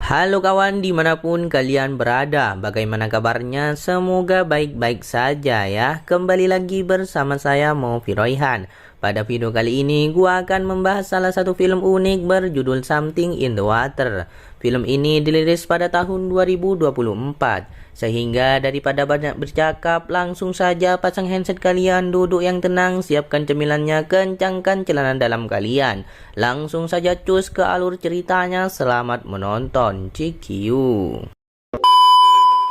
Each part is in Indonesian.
Halo kawan, dimanapun kalian berada, bagaimana kabarnya? Semoga baik-baik saja ya. Kembali lagi bersama saya Mofi Royhan. Pada video kali ini gua akan membahas salah satu film unik berjudul Something in the Water. Film ini dirilis pada tahun 2024. Sehingga daripada banyak bercakap, langsung saja pasang handset kalian, duduk yang tenang, siapkan cemilannya, kencangkan celana dalam kalian. Langsung saja cus ke alur ceritanya, selamat menonton. Cikiu.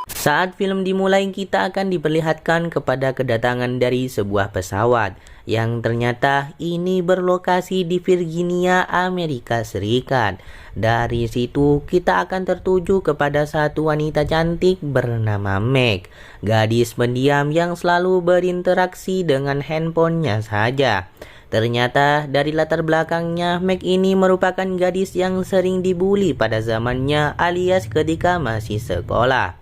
Saat film dimulai, kita akan diperlihatkan kepada kedatangan dari sebuah pesawat yang ternyata ini berlokasi di Virginia, Amerika Serikat. Dari situ kita akan tertuju kepada satu wanita cantik bernama Meg, gadis pendiam yang selalu berinteraksi dengan handphonenya saja. Ternyata dari latar belakangnya, Meg ini merupakan gadis yang sering dibully pada zamannya alias ketika masih sekolah.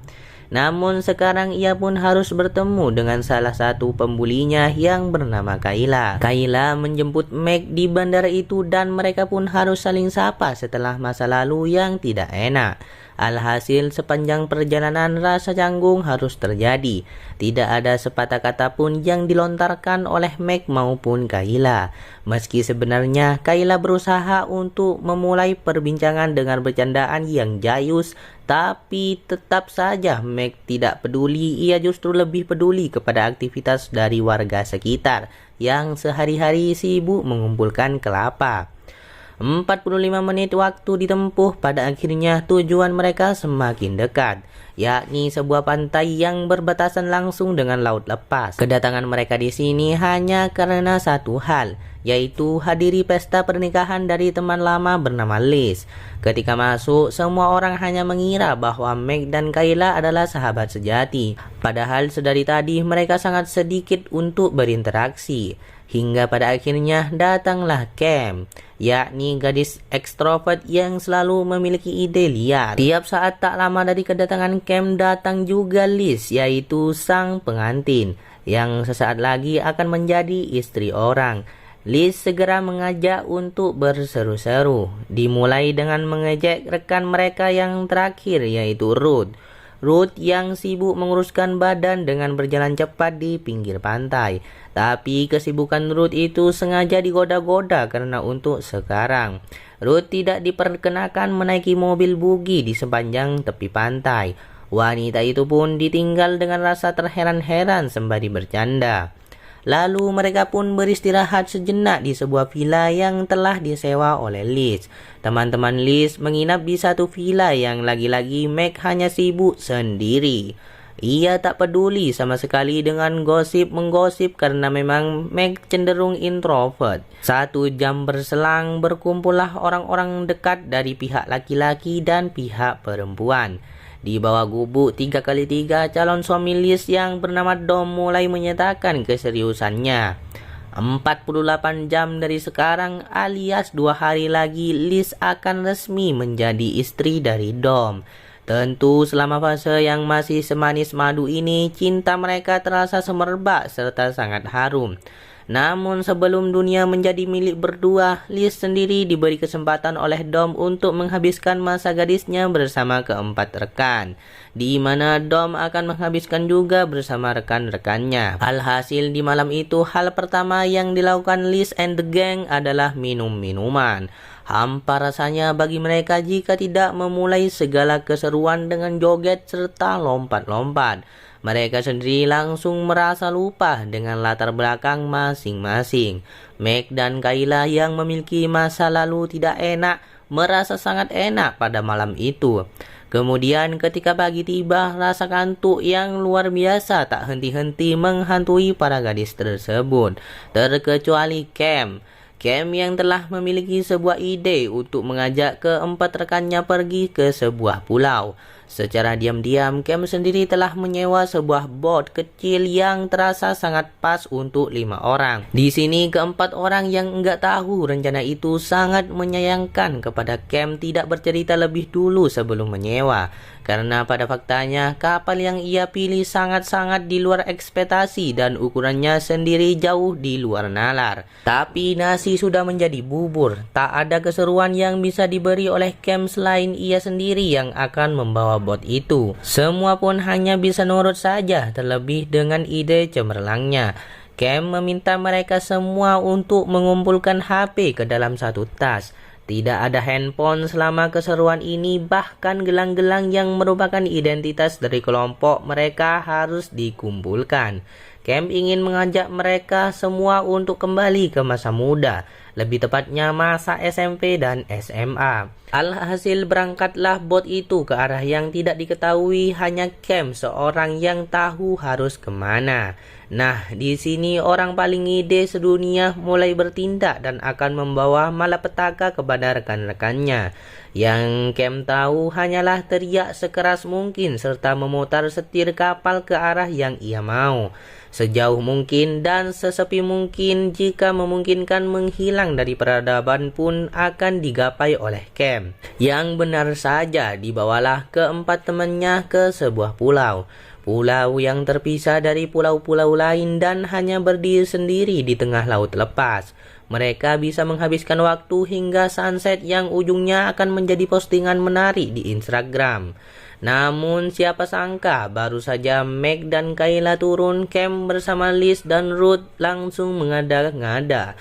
Namun sekarang ia pun harus bertemu dengan salah satu pembulinya yang bernama Kayla. Kayla menjemput Meg di bandara itu dan mereka pun harus saling sapa setelah masa lalu yang tidak enak. Alhasil sepanjang perjalanan rasa canggung harus terjadi. Tidak ada sepatah kata pun yang dilontarkan oleh Meg maupun Kayla. Meski sebenarnya Kayla berusaha untuk memulai perbincangan dengan bercandaan yang jayus, tapi tetap saja Meg tidak peduli. Ia justru lebih peduli kepada aktivitas dari warga sekitar yang sehari-hari sibuk mengumpulkan kelapa. 45 menit waktu ditempuh, pada akhirnya tujuan mereka semakin dekat, yakni sebuah pantai yang berbatasan langsung dengan laut lepas. Kedatangan mereka di sini hanya karena satu hal, yaitu hadiri pesta pernikahan dari teman lama bernama Liz. Ketika masuk, semua orang hanya mengira bahwa Meg dan Kayla adalah sahabat sejati. Padahal sedari tadi mereka sangat sedikit untuk berinteraksi. Hingga pada akhirnya datanglah Cam, yakni gadis ekstrovert yang selalu memiliki ide liar. Tiap saat tak lama dari kedatangan Cam datang juga Liz, yaitu sang pengantin, yang sesaat lagi akan menjadi istri orang. Liz segera mengajak untuk berseru-seru, dimulai dengan mengejek rekan mereka yang terakhir, yaitu Ruth. Ruth yang sibuk menguruskan badan dengan berjalan cepat di pinggir pantai. Tapi kesibukan Ruth itu sengaja digoda-goda karena untuk sekarang Ruth tidak diperkenakan menaiki mobil buggy di sepanjang tepi pantai. Wanita itu pun ditinggal dengan rasa terheran-heran sembari bercanda. Lalu mereka pun beristirahat sejenak di sebuah villa yang telah disewa oleh Liz. Teman-teman Liz menginap di satu villa yang lagi-lagi Meg hanya sibuk sendiri. Ia tak peduli sama sekali dengan gosip-menggosip karena memang Meg cenderung introvert. 1 jam berselang, berkumpullah orang-orang dekat dari pihak laki-laki dan pihak perempuan. Di bawah gubuk 3x3, calon suami Liz yang bernama Dom mulai menyatakan keseriusannya. 48 jam dari sekarang alias 2 hari lagi, Liz akan resmi menjadi istri dari Dom. Tentu selama fase yang masih semanis madu ini, cinta mereka terasa semerbak serta sangat harum. Namun sebelum dunia menjadi milik berdua, Liz sendiri diberi kesempatan oleh Dom untuk menghabiskan masa gadisnya bersama keempat rekan, di mana Dom akan menghabiskan juga bersama rekan-rekannya. Alhasil di malam itu, hal pertama yang dilakukan Liz and the gang adalah minum minuman. Hampa rasanya bagi mereka jika tidak memulai segala keseruan dengan joget serta lompat-lompat. Mereka sendiri langsung merasa lupa dengan latar belakang masing-masing. Meg dan Kayla yang memiliki masa lalu tidak enak merasa sangat enak pada malam itu. Kemudian ketika pagi tiba, rasa kantuk yang luar biasa tak henti-henti menghantui para gadis tersebut, terkecuali Cam. Cam yang telah memiliki sebuah ide untuk mengajak keempat rekannya pergi ke sebuah pulau. Secara diam-diam, Cam sendiri telah menyewa sebuah bot kecil yang terasa sangat pas untuk 5 orang. Di sini keempat orang yang enggak tahu rencana itu sangat menyayangkan kepada Cam tidak bercerita lebih dulu sebelum menyewa. Karena pada faktanya kapal yang ia pilih sangat-sangat di luar ekspektasi dan ukurannya sendiri jauh di luar nalar. Tapi nasi sudah menjadi bubur. Tak ada keseruan yang bisa diberi oleh Cam selain ia sendiri yang akan membawa bot itu. Semua pun hanya bisa nurut saja, terlebih dengan ide cemerlangnya. Cam meminta mereka semua untuk mengumpulkan HP ke dalam satu tas. Tidak ada handphone selama keseruan ini, bahkan gelang-gelang yang merupakan identitas dari kelompok mereka harus dikumpulkan. Cam ingin mengajak mereka semua untuk kembali ke masa muda, lebih tepatnya masa SMP dan SMA. Alhasil berangkatlah bot itu ke arah yang tidak diketahui, hanya Cam seorang yang tahu harus kemana. Nah, di sini orang paling ide sedunia mulai bertindak dan akan membawa malapetaka kepada rekan-rekannya. Yang Cam tahu hanyalah teriak sekeras mungkin serta memutar setir kapal ke arah yang ia mau. Sejauh mungkin dan sesepi mungkin, jika memungkinkan menghilang dari peradaban pun akan digapai oleh Cam. Yang benar saja, dibawalah keempat temannya ke sebuah pulau. Pulau yang terpisah dari pulau-pulau lain dan hanya berdiri sendiri di tengah laut lepas. Mereka bisa menghabiskan waktu hingga sunset yang ujungnya akan menjadi postingan menarik di Instagram. Namun siapa sangka baru saja Meg dan Kayla turun, Cam bersama Liz dan Ruth langsung mengada-ngada.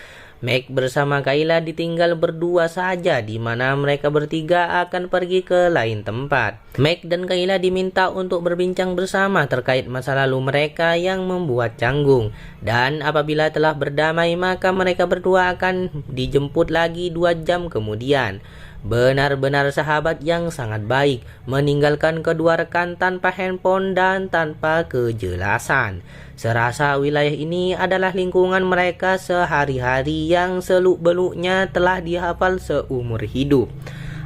Meg bersama Kayla ditinggal berdua saja, di mana mereka bertiga akan pergi ke lain tempat. Meg dan Kayla diminta untuk berbincang bersama terkait masa lalu mereka yang membuat canggung. Dan apabila telah berdamai, maka mereka berdua akan dijemput lagi 2 jam kemudian. Benar-benar sahabat yang sangat baik, meninggalkan kedua rekan tanpa handphone dan tanpa kejelasan. Serasa wilayah ini adalah lingkungan mereka sehari-hari yang seluk-beluknya telah dihafal seumur hidup.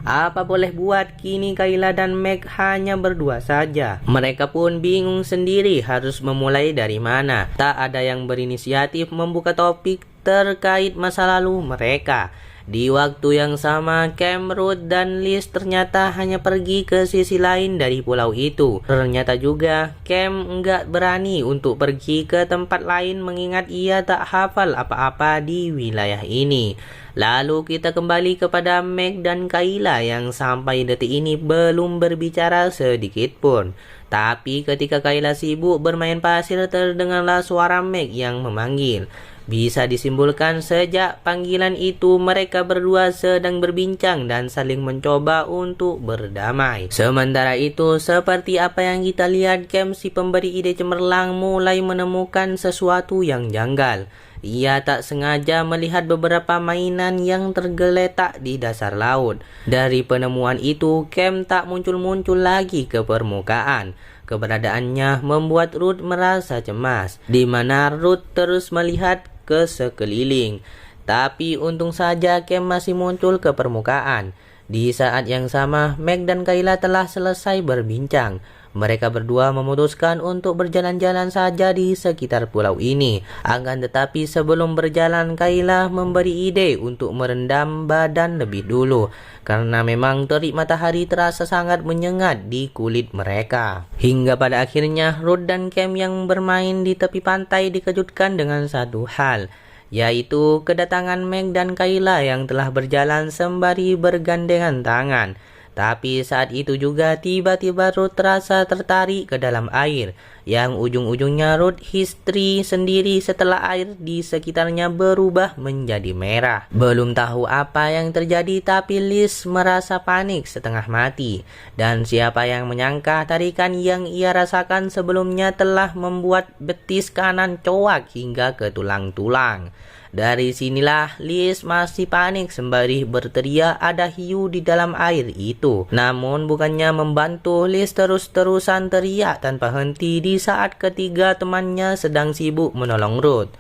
Apa boleh buat, kini Kayla dan Meg hanya berdua saja. Mereka pun bingung sendiri harus memulai dari mana. Tak ada yang berinisiatif membuka topik terkait masa lalu mereka. Di waktu yang sama, Cam, Ruth, dan Liz ternyata hanya pergi ke sisi lain dari pulau itu. Ternyata juga Cam enggak berani untuk pergi ke tempat lain mengingat ia tak hafal apa-apa di wilayah ini. Lalu kita kembali kepada Meg dan Kayla yang sampai detik ini belum berbicara sedikit pun. Tapi ketika Kayla sibuk bermain pasir, terdengarlah suara Meg yang memanggil. Bisa disimpulkan sejak panggilan itu mereka berdua sedang berbincang dan saling mencoba untuk berdamai. Sementara itu, seperti apa yang kita lihat, Cam si pemberi ide cemerlang mulai menemukan sesuatu yang janggal. Ia tak sengaja melihat beberapa mainan yang tergeletak di dasar laut. Dari penemuan itu, Cam tak muncul-muncul lagi ke permukaan. Keberadaannya membuat Ruth merasa cemas, di mana Ruth terus melihat ke sekeliling. Tapi untung saja Cam masih muncul ke permukaan. Di saat yang sama, Meg dan Kayla telah selesai berbincang. Mereka berdua memutuskan untuk berjalan-jalan saja di sekitar pulau ini. Akan tetapi sebelum berjalan, Kayla memberi ide untuk merendam badan lebih dulu, karena memang terik matahari terasa sangat menyengat di kulit mereka. Hingga pada akhirnya Ruth dan Cam yang bermain di tepi pantai dikejutkan dengan satu hal, yaitu kedatangan Meg dan Kayla yang telah berjalan sembari bergandengan tangan. Tapi saat itu juga tiba-tiba Ruth terasa tertarik ke dalam air, yang ujung-ujungnya Ruth histeris sendiri setelah air di sekitarnya berubah menjadi merah. Belum tahu apa yang terjadi, tapi Liz merasa panik setengah mati. Dan siapa yang menyangka tarikan yang ia rasakan sebelumnya telah membuat betis kanan coak hingga ke tulang-tulang. Dari sinilah Liz masih panik sembari berteriak ada hiu di dalam air itu. Namun bukannya membantu, Liz terus-terusan teriak tanpa henti di saat ketiga temannya sedang sibuk menolong Ruth.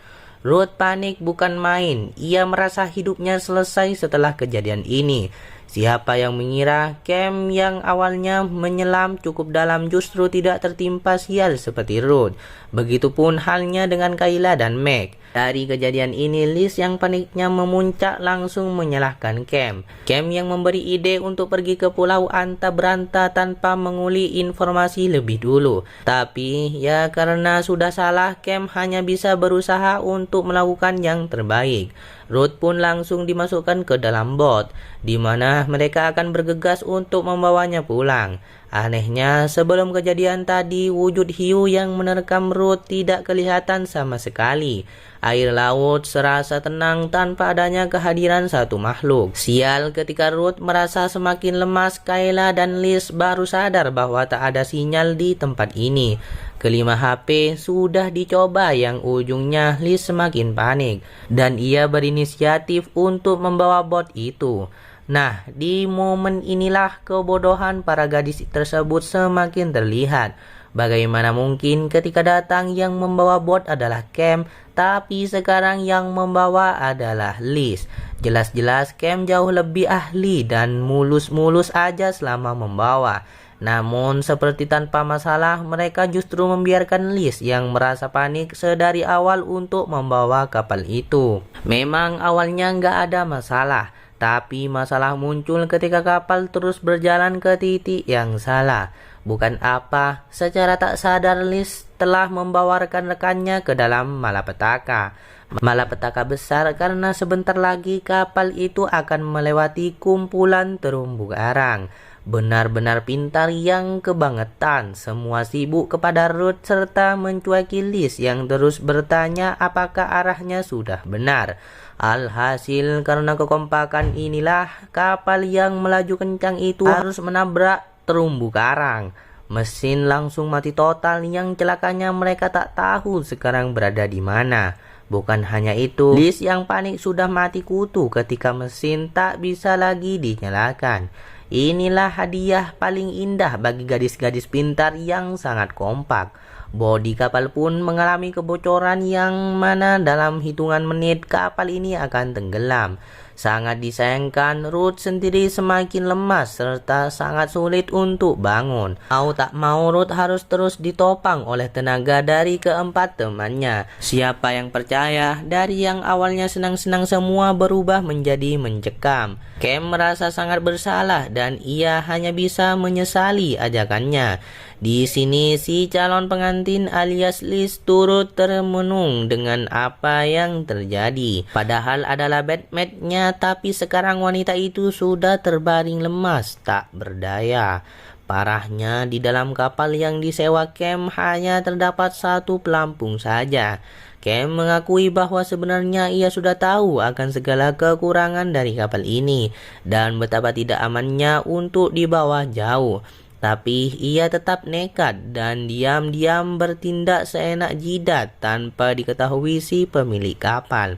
Ruth panik bukan main. Ia merasa hidupnya selesai setelah kejadian ini. Siapa yang mengira Cam yang awalnya menyelam cukup dalam justru tidak tertimpa sial seperti Ruth. Begitupun halnya dengan Kayla dan Meg. Dari kejadian ini, Liz yang paniknya memuncak langsung menyalahkan Cam. Cam yang memberi ide untuk pergi ke Pulau Anta Beranta tanpa menguli informasi lebih dulu. Tapi ya karena sudah salah, Cam hanya bisa berusaha untuk melakukan yang terbaik. Ruth pun langsung dimasukkan ke dalam bot, di mana mereka akan bergegas untuk membawanya pulang. Anehnya, sebelum kejadian tadi, wujud hiu yang menerkam Ruth tidak kelihatan sama sekali. Air laut serasa tenang tanpa adanya kehadiran satu makhluk. Sial, ketika Ruth merasa semakin lemas, Kayla dan Liz baru sadar bahwa tak ada sinyal di tempat ini. Kelima HP sudah dicoba, yang ujungnya Liz semakin panik dan ia berinisiatif untuk membawa bot itu. Nah, di momen inilah kebodohan para gadis tersebut semakin terlihat. Bagaimana mungkin ketika datang yang membawa bot adalah Cam, tapi sekarang yang membawa adalah Liz. Jelas-jelas Cam jauh lebih ahli dan mulus-mulus aja selama membawa. Namun seperti tanpa masalah, mereka justru membiarkan Liz yang merasa panik sedari awal untuk membawa kapal itu. Memang awalnya nggak ada masalah, tapi masalah muncul ketika kapal terus berjalan ke titik yang salah. Bukan apa, secara tak sadar Liz telah membawa rekan-rekannya ke dalam malapetaka. Malapetaka besar karena sebentar lagi kapal itu akan melewati kumpulan terumbu karang. Benar-benar pintar yang kebangetan. Semua sibuk kepada Ruth serta mencueki Liz yang terus bertanya apakah arahnya sudah benar. Alhasil karena kekompakan inilah kapal yang melaju kencang itu harus menabrak terumbu karang. Mesin langsung mati total, yang celakanya mereka tak tahu sekarang berada di mana. Bukan hanya itu, Liz yang panik sudah mati kutu ketika mesin tak bisa lagi dinyalakan. Inilah hadiah paling indah bagi gadis-gadis pintar yang sangat kompak. Bodi kapal pun mengalami kebocoran yang mana dalam hitungan menit kapal ini akan tenggelam. Sangat disayangkan, Ruth sendiri semakin lemas serta sangat sulit untuk bangun. Mau tak mau, Ruth harus terus ditopang oleh tenaga dari keempat temannya. Siapa yang percaya, dari yang awalnya senang-senang semua berubah menjadi mencekam. Cam merasa sangat bersalah dan ia hanya bisa menyesali ajakannya. Di sini si calon pengantin alias Liz turut termenung dengan apa yang terjadi. Padahal adalah bedmate-nya, tapi sekarang wanita itu sudah terbaring lemas, tak berdaya. Parahnya, di dalam kapal yang disewa Cam hanya terdapat satu pelampung saja. Cam mengakui bahwa sebenarnya ia sudah tahu akan segala kekurangan dari kapal ini dan betapa tidak amannya untuk dibawa jauh. Tapi ia tetap nekat dan diam-diam bertindak seenak jidat tanpa diketahui si pemilik kapal.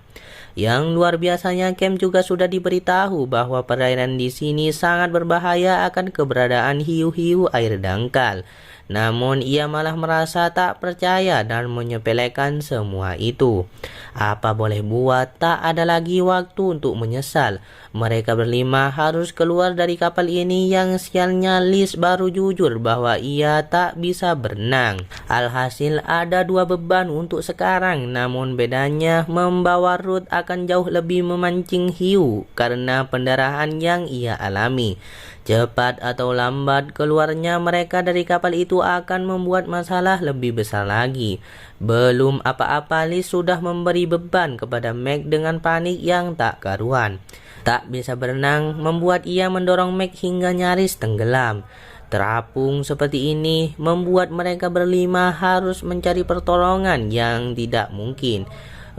Yang luar biasanya, Cam juga sudah diberitahu bahwa perairan di sini sangat berbahaya akan keberadaan hiu-hiu air dangkal. Namun ia malah merasa tak percaya dan menyepelekan semua itu. Apa boleh buat, tak ada lagi waktu untuk menyesal. Mereka berlima harus keluar dari kapal ini, yang sialnya Liz baru jujur bahwa ia tak bisa berenang. Alhasil ada dua beban untuk sekarang, namun bedanya membawa Ruth akan jauh lebih memancing hiu karena pendarahan yang ia alami. Cepat atau lambat keluarnya mereka dari kapal itu akan membuat masalah lebih besar lagi. Belum apa-apa, Liz sudah memberi beban kepada Meg dengan panik yang tak karuan. Tak bisa berenang membuat ia mendorong Meg hingga nyaris tenggelam. Terapung seperti ini membuat mereka berlima harus mencari pertolongan yang tidak mungkin.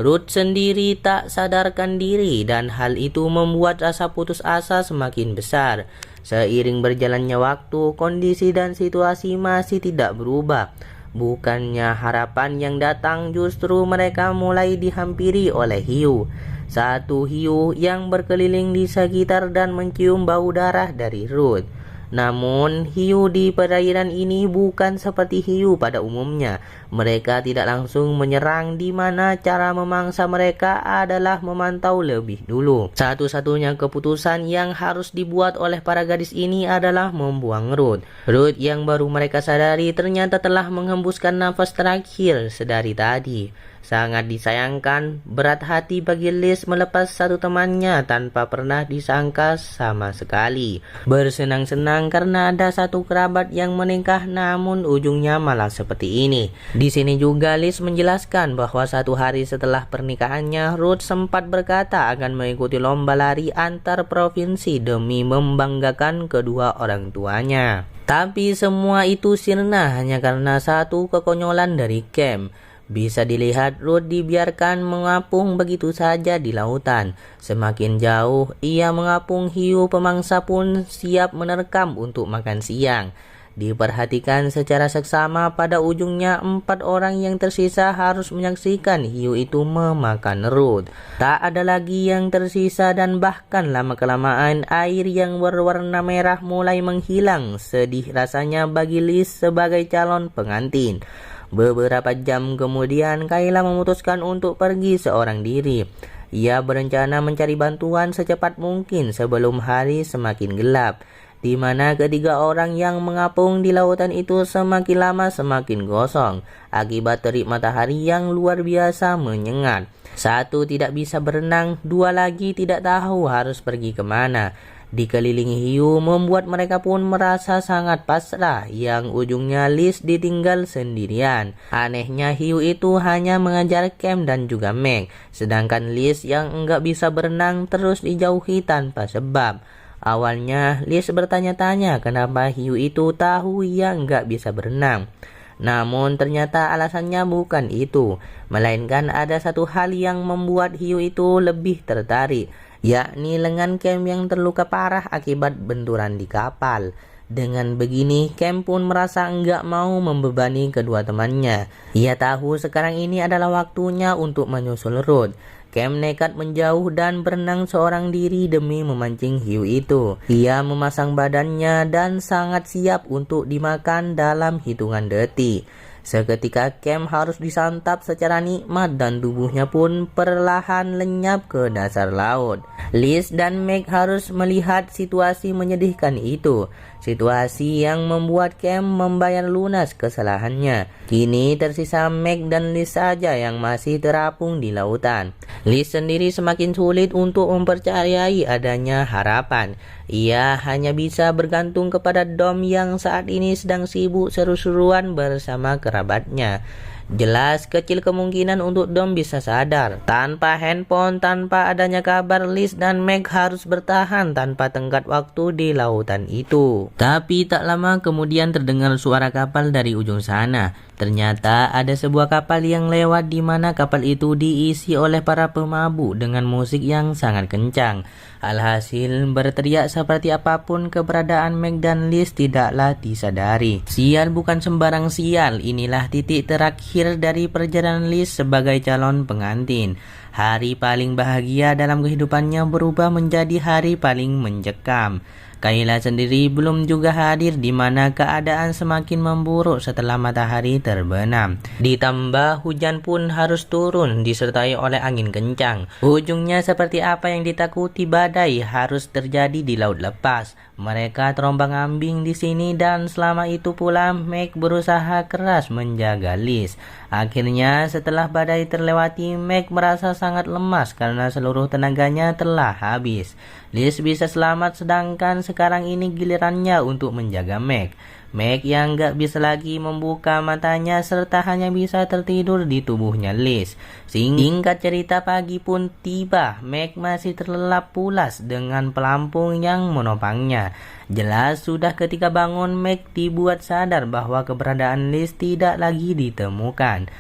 Ruth sendiri tak sadarkan diri dan hal itu membuat rasa putus asa semakin besar. Seiring berjalannya waktu, kondisi dan situasi masih tidak berubah. Bukannya harapan yang datang, justru mereka mulai dihampiri oleh hiu. Satu hiu yang berkeliling di sekitar dan mencium bau darah dari Ruth. Namun, hiu di perairan ini bukan seperti hiu pada umumnya. Mereka tidak langsung menyerang, di mana cara memangsa mereka adalah memantau lebih dulu. Satu-satunya keputusan yang harus dibuat oleh para gadis ini adalah membuang Ruth. Ruth yang baru mereka sadari ternyata telah menghembuskan nafas terakhir sedari tadi. Sangat disayangkan, berat hati bagi Liz melepas satu temannya tanpa pernah disangka sama sekali. Bersenang-senang karena ada satu kerabat yang menikah, namun ujungnya malah seperti ini. Di sini juga Liz menjelaskan bahwa satu hari setelah pernikahannya, Ruth sempat berkata akan mengikuti lomba lari antar provinsi demi membanggakan kedua orang tuanya. Tapi semua itu sirna hanya karena satu kekonyolan dari Cam. Bisa dilihat Ruth dibiarkan mengapung begitu saja di lautan. Semakin jauh ia mengapung, hiu pemangsa pun siap menerkam untuk makan siang. Diperhatikan secara seksama, pada ujungnya 4 orang yang tersisa harus menyaksikan hiu itu memakan Ruth. Tak ada lagi yang tersisa dan bahkan lama-kelamaan air yang berwarna merah mulai menghilang. Sedih rasanya bagi Liz sebagai calon pengantin. Beberapa jam kemudian, Kayla memutuskan untuk pergi seorang diri. Ia berencana mencari bantuan secepat mungkin sebelum hari semakin gelap, di mana ketiga orang yang mengapung di lautan itu semakin lama semakin gosong akibat terik matahari yang luar biasa menyengat. Satu tidak bisa berenang, dua lagi tidak tahu harus pergi kemana. Dikelilingi hiu membuat mereka pun merasa sangat pasrah, yang ujungnya Liz ditinggal sendirian. Anehnya hiu itu hanya mengejar Cam dan juga Meg, sedangkan Liz yang enggak bisa berenang terus dijauhi tanpa sebab. Awalnya Liz bertanya-tanya kenapa hiu itu tahu ia enggak bisa berenang. Namun ternyata alasannya bukan itu, melainkan ada satu hal yang membuat hiu itu lebih tertarik, yakni lengan Cam yang terluka parah akibat benturan di kapal. Dengan begini, Cam pun merasa enggak mau membebani kedua temannya. Ia tahu sekarang ini adalah waktunya untuk menyusul Ruth. Cam nekat menjauh dan berenang seorang diri demi memancing hiu itu. Ia memasang badannya dan sangat siap untuk dimakan dalam hitungan detik. Seketika Cam harus disantap secara nikmat dan tubuhnya pun perlahan lenyap ke dasar laut. Liz dan Meg harus melihat situasi menyedihkan itu. Situasi yang membuat Cam membayar lunas kesalahannya. Kini tersisa Meg dan Liz saja yang masih terapung di lautan. Liz sendiri semakin sulit untuk mempercayai adanya harapan. Ia hanya bisa bergantung kepada Dom yang saat ini sedang sibuk seru-seruan bersama kerabatnya. Jelas kecil kemungkinan untuk Dom bisa sadar. Tanpa handphone, tanpa adanya kabar, Liz dan Meg harus bertahan tanpa tenggat waktu di lautan itu. Tapi tak lama kemudian terdengar suara kapal dari ujung sana. Ternyata ada sebuah kapal yang lewat, di mana kapal itu diisi oleh para pemabuk dengan musik yang sangat kencang. Alhasil berteriak seperti apapun, keberadaan Meg dan Liz tidaklah disadari. Sial bukan sembarang sial, inilah titik terakhir dari perjalanan Liz sebagai calon pengantin. Hari paling bahagia dalam kehidupannya berubah menjadi hari paling mencekam. Kayla sendiri belum juga hadir, di mana keadaan semakin memburuk setelah matahari terbenam. Ditambah hujan pun harus turun disertai oleh angin kencang. Ujungnya seperti apa yang ditakuti badai harus terjadi di laut lepas. Mereka terombang-ambing di sini dan selama itu pula Meg berusaha keras menjaga Liz. Akhirnya setelah badai terlewati, Meg merasa sangat lemas karena seluruh tenaganya telah habis. Liz bisa selamat, sedangkan sekarang ini gilirannya untuk menjaga Meg. Meg yang gak bisa lagi membuka matanya serta hanya bisa tertidur di tubuhnya Liz. Singkat cerita, pagi pun tiba. Meg masih terlelap pulas dengan pelampung yang menopangnya. Jelas sudah ketika bangun, Meg dibuat sadar bahwa keberadaan Liz tidak lagi ditemukan.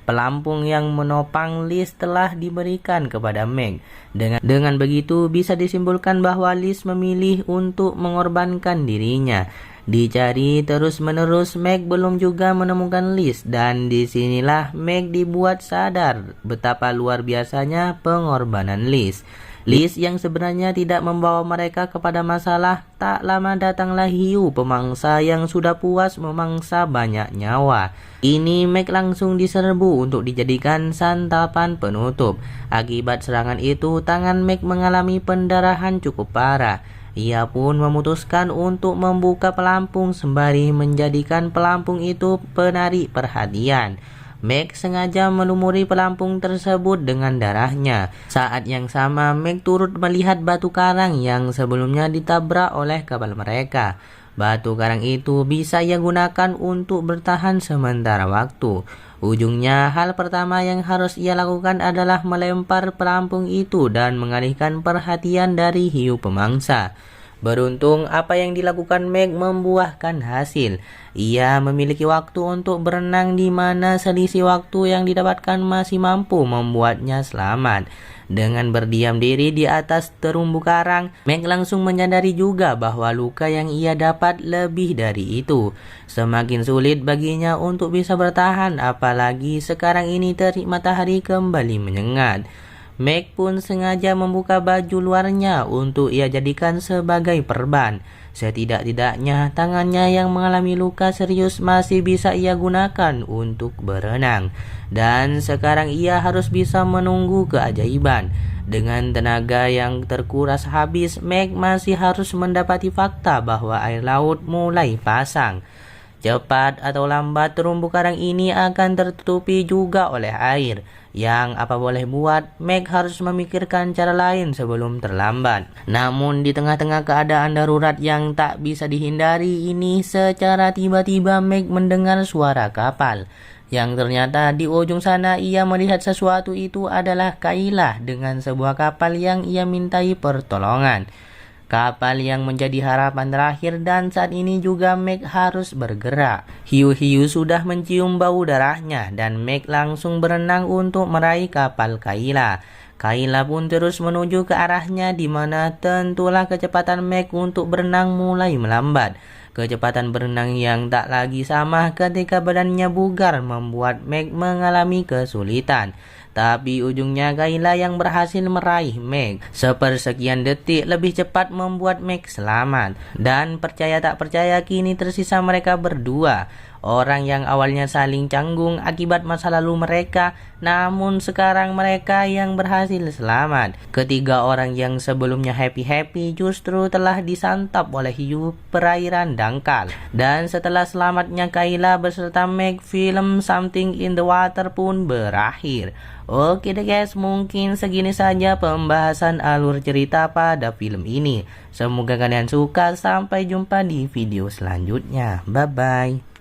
Pelampung yang menopang Liz telah diberikan kepada Meg. Dengan begitu bisa disimpulkan bahwa Liz memilih untuk mengorbankan dirinya. Dicari terus-menerus, Meg belum juga menemukan Liz, dan disinilah Meg dibuat sadar betapa luar biasanya pengorbanan Liz. List yang sebenarnya tidak membawa mereka kepada masalah. Tak lama datanglah hiu pemangsa yang sudah puas memangsa banyak nyawa. Ini Meg langsung diserbu untuk dijadikan santapan penutup. Akibat serangan itu, tangan Meg mengalami pendarahan cukup parah. Ia pun memutuskan untuk membuka pelampung sembari menjadikan pelampung itu penarik perhatian. Meg sengaja melumuri pelampung tersebut dengan darahnya. Saat yang sama, Meg turut melihat batu karang yang sebelumnya ditabrak oleh kapal mereka. Batu karang itu bisa ia gunakan untuk bertahan sementara waktu. Ujungnya, hal pertama yang harus ia lakukan adalah melempar pelampung itu dan mengalihkan perhatian dari hiu pemangsa. Beruntung apa yang dilakukan Meg membuahkan hasil. Ia memiliki waktu untuk berenang di mana selisih waktu yang didapatkan masih mampu membuatnya selamat. Dengan berdiam diri di atas terumbu karang, Meg langsung menyadari juga bahwa luka yang ia dapat lebih dari itu. Semakin sulit baginya untuk bisa bertahan, apalagi sekarang ini terik matahari kembali menyengat. Meg pun sengaja membuka baju luarnya untuk ia jadikan sebagai perban. Setidak-tidaknya tangannya yang mengalami luka serius masih bisa ia gunakan untuk berenang. Dan sekarang ia harus bisa menunggu keajaiban. Dengan tenaga yang terkuras habis, Meg masih harus mendapati fakta bahwa air laut mulai pasang. Cepat atau lambat terumbu karang ini akan tertutupi juga oleh air. Yang apa boleh buat, Meg harus memikirkan cara lain sebelum terlambat. Namun di tengah-tengah keadaan darurat yang tak bisa dihindari ini, secara tiba-tiba Meg mendengar suara kapal. Yang ternyata di ujung sana ia melihat sesuatu itu adalah Kayla dengan sebuah kapal yang ia mintai pertolongan. Kapal yang menjadi harapan terakhir dan saat ini juga Meg harus bergerak. Hiu-hiu sudah mencium bau darahnya dan Meg langsung berenang untuk meraih kapal Kayla. Kayla pun terus menuju ke arahnya di mana tentulah kecepatan Meg untuk berenang mulai melambat. Kecepatan berenang yang tak lagi sama ketika badannya bugar membuat Meg mengalami kesulitan. Tapi ujungnya Kayla yang berhasil meraih Meg. Sepersekian detik lebih cepat membuat Meg selamat. Dan percaya tak percaya kini tersisa mereka berdua. Orang yang awalnya saling canggung akibat masa lalu mereka, namun sekarang mereka yang berhasil selamat. Ketiga orang yang sebelumnya happy-happy justru telah disantap oleh hiu perairan dangkal. Dan setelah selamatnya Kayla beserta Meg, film Something in the Water pun berakhir. Oke deh guys, mungkin segini saja pembahasan alur cerita pada film ini. Semoga kalian suka, sampai jumpa di video selanjutnya. Bye bye.